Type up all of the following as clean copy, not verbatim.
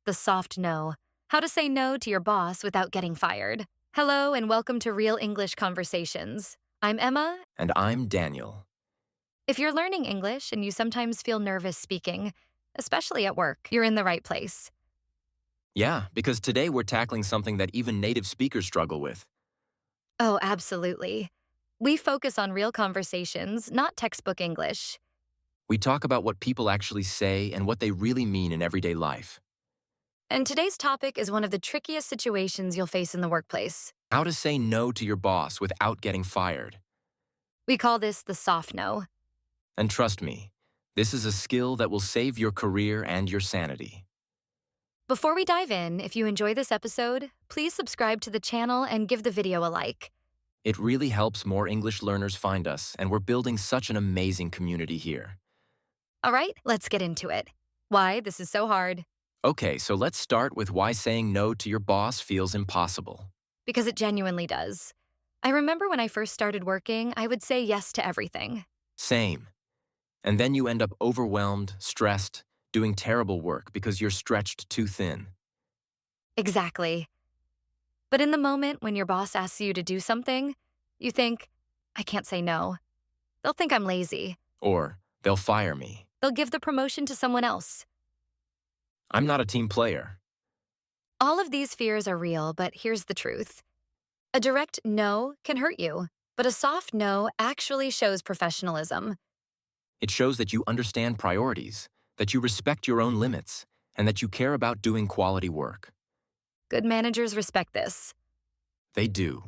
the soft no. How to say no to your boss without getting fired. Hello, and welcome to Real English Conversations. I'm Emma. And I'm Daniel. If you're learning English and you sometimes feel nervous speaking, especially at work, you're in the right place. Yeah, because today we're tackling something that even native speakers struggle with. Oh, absolutely. We focus on real conversations, not textbook English. We talk about what people actually say and what they really mean in everyday life. And today's topic is one of the trickiest situations you'll face in the workplace. How to say no to your boss without getting fired. We call this the soft no. And trust me, this is a skill that will save your career and your sanity. Before we dive in, if you enjoy this episode, please subscribe to the channel and give the video a like. It really helps more English learners find us, and we're building such an amazing community here. All right, let's get into it. Why this is so hard? Okay, so let's start with why saying no to your boss feels impossible. Because it genuinely does. I remember when I first started working, I would say yes to everything. Same. And then you end up overwhelmed, stressed, doing terrible work because you're stretched too thin. Exactly. But in the moment when your boss asks you to do something, you think, I can't say no. They'll think I'm lazy. Or, they'll fire me. They'll give the promotion to someone else. I'm not a team player. All of these fears are real, but here's the truth. A direct no can hurt you, but a soft no actually shows professionalism. It shows that you understand priorities, that you respect your own limits, and that you care about doing quality work. Good managers respect this. They do.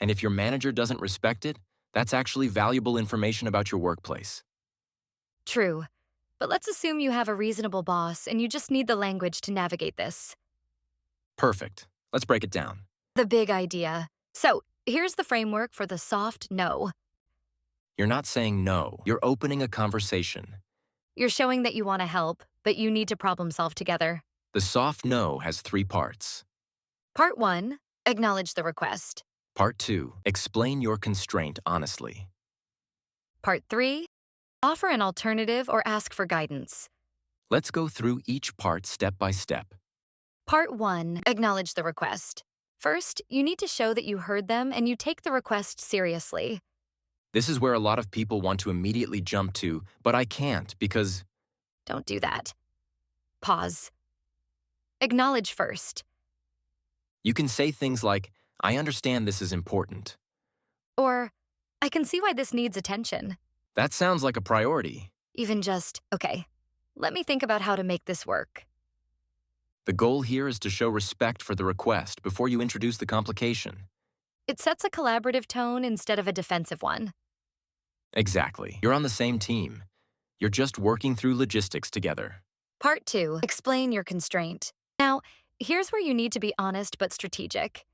And if your manager doesn't respect it, that's actually valuable information about your workplace. True. But let's assume you have a reasonable boss and you just need the language to navigate this. Perfect. Let's break it down. The big idea. So, here's the framework for the soft no. You're not saying no, you're opening a conversation. You're showing that you want to help, but you need to problem solve together. The soft no has 3 parts. Part 1, acknowledge the request. Part 2, explain your constraint honestly. Part 3, offer an alternative or ask for guidance. Let's go through each part step by step. Part 1, acknowledge the request. First, you need to show that you heard them and you take the request seriously. This is where a lot of people want to immediately jump to, but I can't because... Don't do that. Pause. Acknowledge first. You can say things like, I understand this is important. Or, I can see why this needs attention. That sounds like a priority. Even just, okay, let me think about how to make this work. The goal here is to show respect for the request before you introduce the complication. It sets a collaborative tone instead of a defensive one. Exactly. You're on the same team. You're just working through logistics together. Part 2, explain your constraint. Now, here's where you need to be honest but strategic.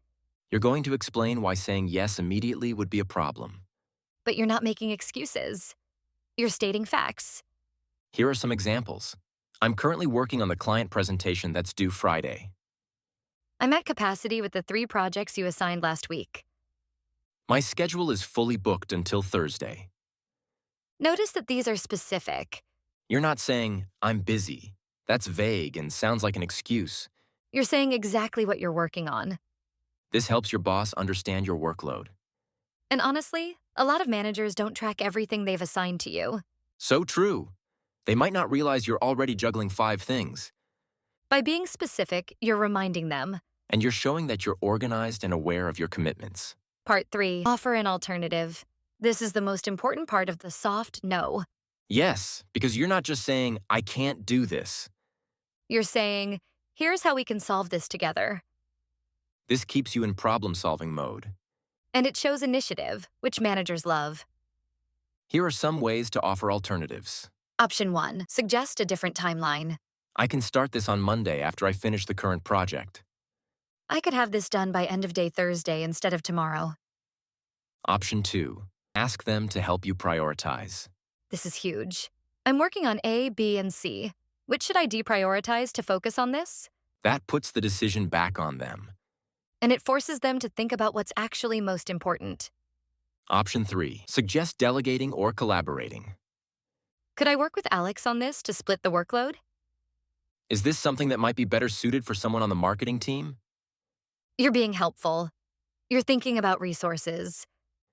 You're going to explain why saying yes immediately would be a problem. But you're not making excuses. You're stating facts. Here are some examples. I'm currently working on the client presentation that's due Friday. I'm at capacity with the 3 projects you assigned last week. My schedule is fully booked until Thursday. Notice that these are specific. You're not saying, I'm busy. That's vague and sounds like an excuse. You're saying exactly what you're working on. This helps your boss understand your workload. And honestly, a lot of managers don't track everything they've assigned to you. So true. They might not realize you're already juggling 5 things. By being specific, you're reminding them. And you're showing that you're organized and aware of your commitments. Part 3, offer an alternative. This is the most important part of the soft no. Yes, because you're not just saying, I can't do this. You're saying, here's how we can solve this together. This keeps you in problem-solving mode. And it shows initiative, which managers love. Here are some ways to offer alternatives. Option 1, suggest a different timeline. I can start this on Monday after I finish the current project. I could have this done by end of day Thursday instead of tomorrow. Option 2, ask them to help you prioritize. This is huge. I'm working on A, B, and C. Which should I deprioritize to focus on this? That puts the decision back on them. And it forces them to think about what's actually most important. Option 3, suggest delegating or collaborating. Could I work with Alex on this to split the workload? Is this something that might be better suited for someone on the marketing team? You're being helpful. You're thinking about resources.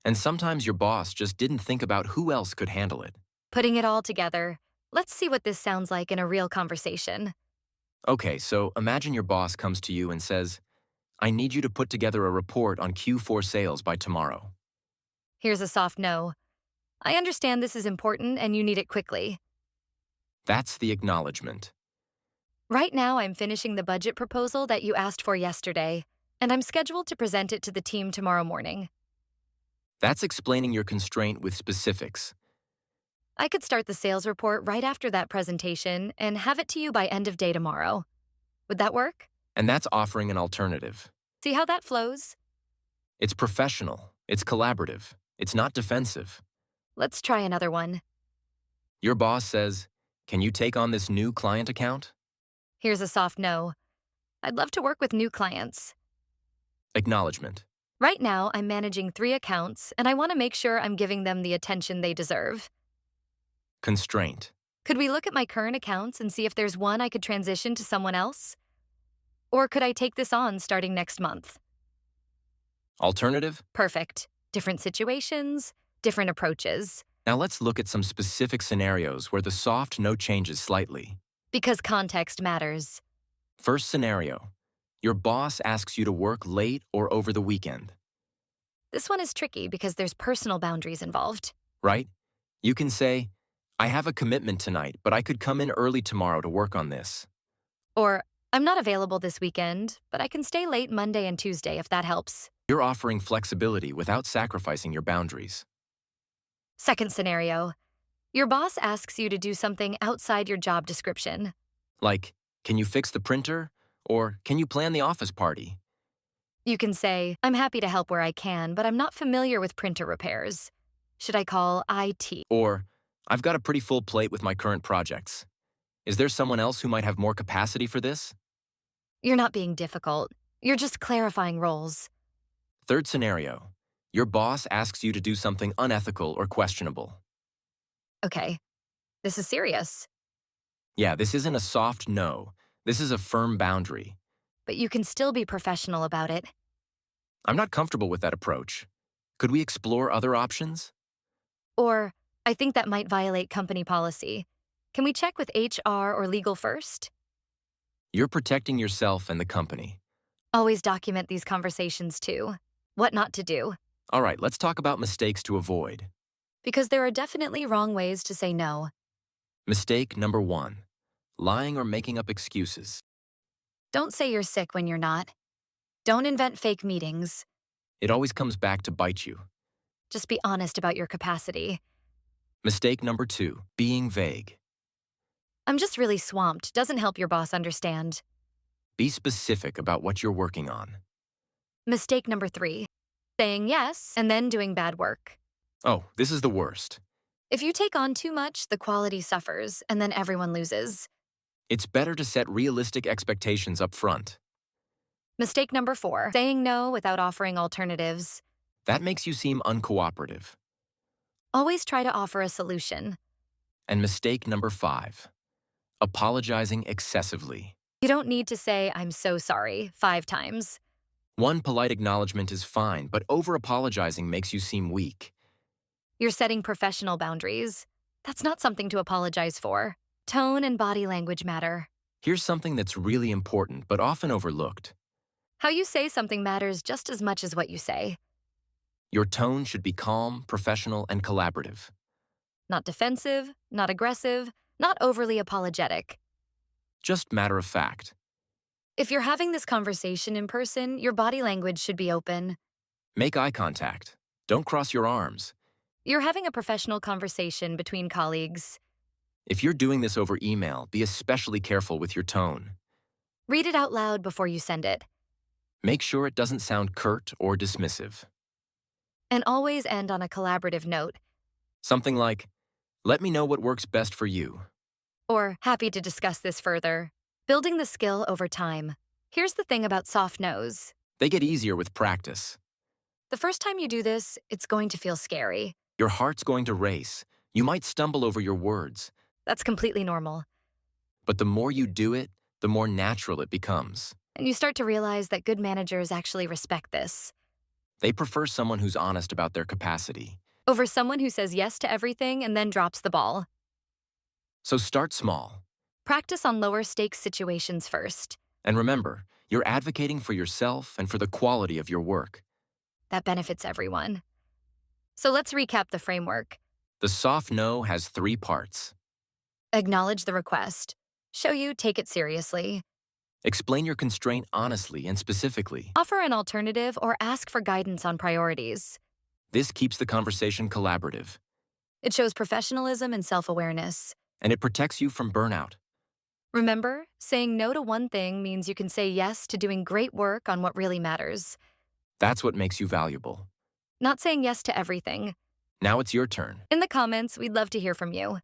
And sometimes your boss just didn't think about who else could handle it. Putting it all together, let's see what this sounds like in a real conversation. Okay, so imagine your boss comes to you and says, I need you to put together a report on Q4 sales by tomorrow. Here's a soft no. I understand this is important and you need it quickly. That's the acknowledgement. Right now, I'm finishing the budget proposal that you asked for yesterday, and I'm scheduled to present it to the team tomorrow morning. That's explaining your constraint with specifics. I could start the sales report right after that presentation and have it to you by end of day tomorrow. Would that work? And that's offering an alternative. See how that flows? It's professional, it's collaborative, it's not defensive. Let's try another one. Your boss says, can you take on this new client account? Here's a soft no. I'd love to work with new clients. Acknowledgement. Right now, I'm managing 3 accounts, and I want to make sure I'm giving them the attention they deserve. Constraint. Could we look at my current accounts and see if there's one I could transition to someone else? Or could I take this on starting next month? Alternative. Perfect. Different situations, different approaches. Now let's look at some specific scenarios where the soft no changes slightly. Because context matters. First scenario. Your boss asks you to work late or over the weekend, This one is tricky because there's personal boundaries involved. right? You can say, I have a commitment tonight, but I could come in early tomorrow to work on this. Or, I'm not available this weekend, but I can stay late Monday and Tuesday if that helps. You're offering flexibility without sacrificing your boundaries. Second scenario. Your boss asks you to do something outside your job description. Like, can you fix the printer? Or can you plan the office party? You can say, I'm happy to help where I can, but I'm not familiar with printer repairs. Should I call IT? Or, I've got a pretty full plate with my current projects. Is there someone else who might have more capacity for this? You're not being difficult. You're just clarifying roles. Third scenario. Your boss asks you to do something unethical or questionable. Okay, this is serious, Yeah, this isn't a soft no. This is a firm boundary. but you can still be professional about it. I'm not comfortable with that approach. Could we explore other options? Or, I think that might violate company policy. Can we check with HR or legal first? You're protecting yourself and the company. Always document these conversations too. What not to do. All right, let's talk about mistakes to avoid. Because there are definitely wrong ways to say no. Mistake number 1. Lying or making up excuses. Don't say you're sick when you're not. Don't invent fake meetings. It always comes back to bite you. Just be honest about your capacity. Mistake number 2. Being vague. I'm just really swamped doesn't help your boss understand. Be specific about what you're working on. Mistake number 3. Saying yes and then doing bad work. Oh, this is the worst. If you take on too much, the quality suffers, and then everyone loses. It's better to set realistic expectations up front. Mistake number 4. Saying no without offering alternatives. That makes you seem uncooperative. Always try to offer a solution. And mistake number 5. Apologizing excessively. You don't need to say, I'm so sorry, 5 times. One polite acknowledgement is fine, but over-apologizing makes you seem weak. You're setting professional boundaries. That's not something to apologize for. Tone and body language matter. Here's something that's really important, but often overlooked. How you say something matters just as much as what you say. Your tone should be calm, professional, and collaborative. Not defensive, not aggressive, not overly apologetic. Just matter of fact. If you're having this conversation in person, your body language should be open. Make eye contact. Don't cross your arms. You're having a professional conversation between colleagues. If you're doing this over email, be especially careful with your tone. Read it out loud before you send it. Make sure it doesn't sound curt or dismissive. And always end on a collaborative note. Something like, let me know what works best for you. Or, happy to discuss this further. Building the skill over time. Here's the thing about soft no's. They get easier with practice. The first time you do this, it's going to feel scary. Your heart's going to race. You might stumble over your words. That's completely normal. But the more you do it, the more natural it becomes. And you start to realize that good managers actually respect this. They prefer someone who's honest about their capacity. Over someone who says yes to everything and then drops the ball. So start small. Practice on lower stakes situations first. And remember, you're advocating for yourself and for the quality of your work. That benefits everyone. So let's recap the framework. The soft no has 3 parts. Acknowledge the request. Show you take it seriously. Explain your constraint honestly and specifically. Offer an alternative or ask for guidance on priorities. This keeps the conversation collaborative, It shows professionalism and self-awareness. and it protects you from burnout. Remember, saying no to one thing means you can say yes to doing great work on what really matters. That's what makes you valuable. Not saying yes to everything. Now it's your turn. In the comments, we'd love to hear from you.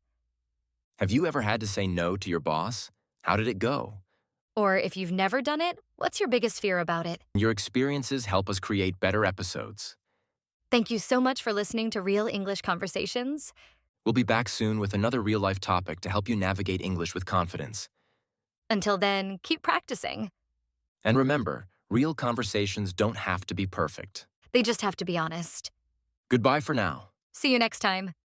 Have you ever had to say no to your boss? How did it go? Or if you've never done it, what's your biggest fear about it? Your experiences help us create better episodes. Thank you so much for listening to Real English Conversations. We'll be back soon with another real-life topic to help you navigate English with confidence. Until then, keep practicing. And remember, real conversations don't have to be perfect. They just have to be honest. Goodbye for now. See you next time.